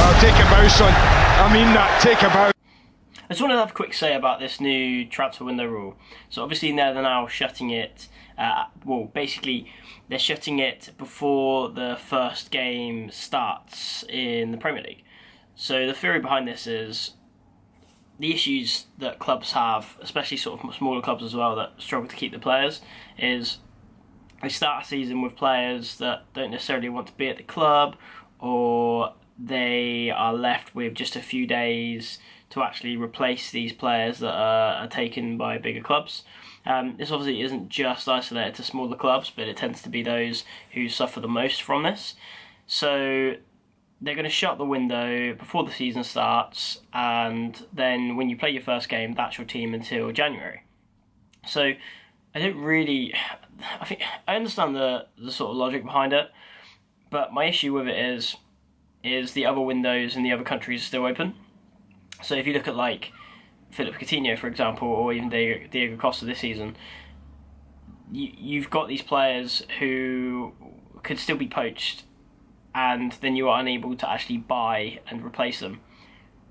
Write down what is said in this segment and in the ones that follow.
Well, TekkaBooSon, I mean that, TekkaBooSon. I just want to have a quick say about this new transfer window rule. So obviously they're now shutting it, basically they're shutting it before the first game starts in the Premier League. So the theory behind this is the issues that clubs have, especially sort of smaller clubs as well that struggle to keep the players, is they start a season with players that don't necessarily want to be at the club, or they are left with just a few days to actually replace these players that are taken by bigger clubs. This obviously isn't just isolated to smaller clubs, but it tends to be those who suffer the most from this. So they're going to shut the window before the season starts, and then when you play your first game, that's your team until January. So I I understand the sort of logic behind it, but my issue with it is the other windows in the other countries are still open. So if you look at like Philip Coutinho, for example, or even Diego Costa this season, you've got these players who could still be poached, and then you are unable to actually buy and replace them.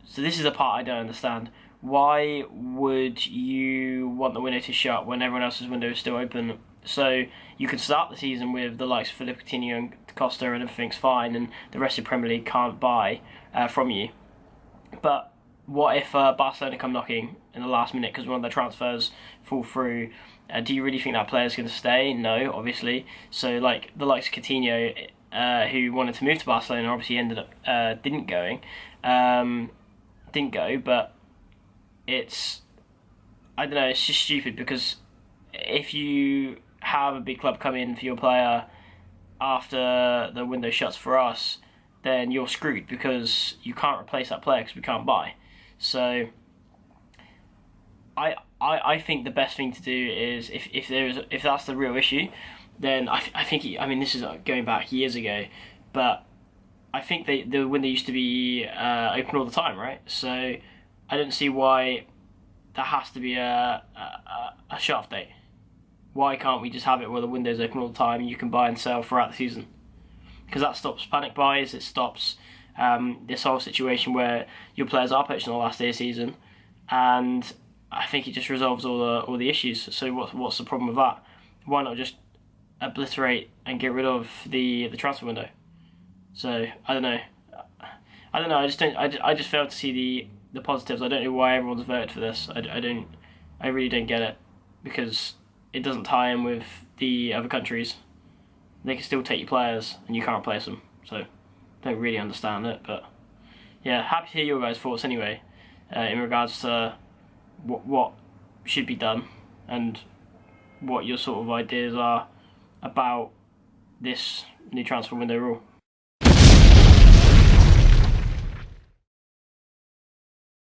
So this is the part I don't understand. Why would you want the window to shut when everyone else's window is still open? So you can start the season with the likes of Philip Coutinho and Costa and everything's fine, and the rest of the Premier League can't buy from you. But what if Barcelona come knocking in the last minute because one of their transfers fall through? Do you really think that player's going to stay? No, obviously. So like the likes of Coutinho, who wanted to move to Barcelona, obviously ended up didn't go. But I don't know. It's just stupid, because if you have a big club come in for your player after the window shuts for us, then you're screwed, because you can't replace that player because we can't buy. So I think the best thing to do is, if that's the real issue, then I think this is going back years ago, but I think the window used to be open all the time, right? So I don't see why there has to be a shut-off date. Why can't we just have it where the window's open all the time and you can buy and sell throughout the season? Because that stops panic buys, it stops this whole situation where your players are poached on the last day of the season, and I think it just resolves all the issues. So what's the problem with that? Why not just obliterate and get rid of the transfer window? So I don't know. I just fail to see the positives. I don't know why everyone's voted for this. I really don't get it, because it doesn't tie in with the other countries. They can still take your players and you can't replace them. So don't really understand it, but yeah, happy to hear your guys' thoughts anyway, in regards to what should be done and what your sort of ideas are about this new transfer window rule.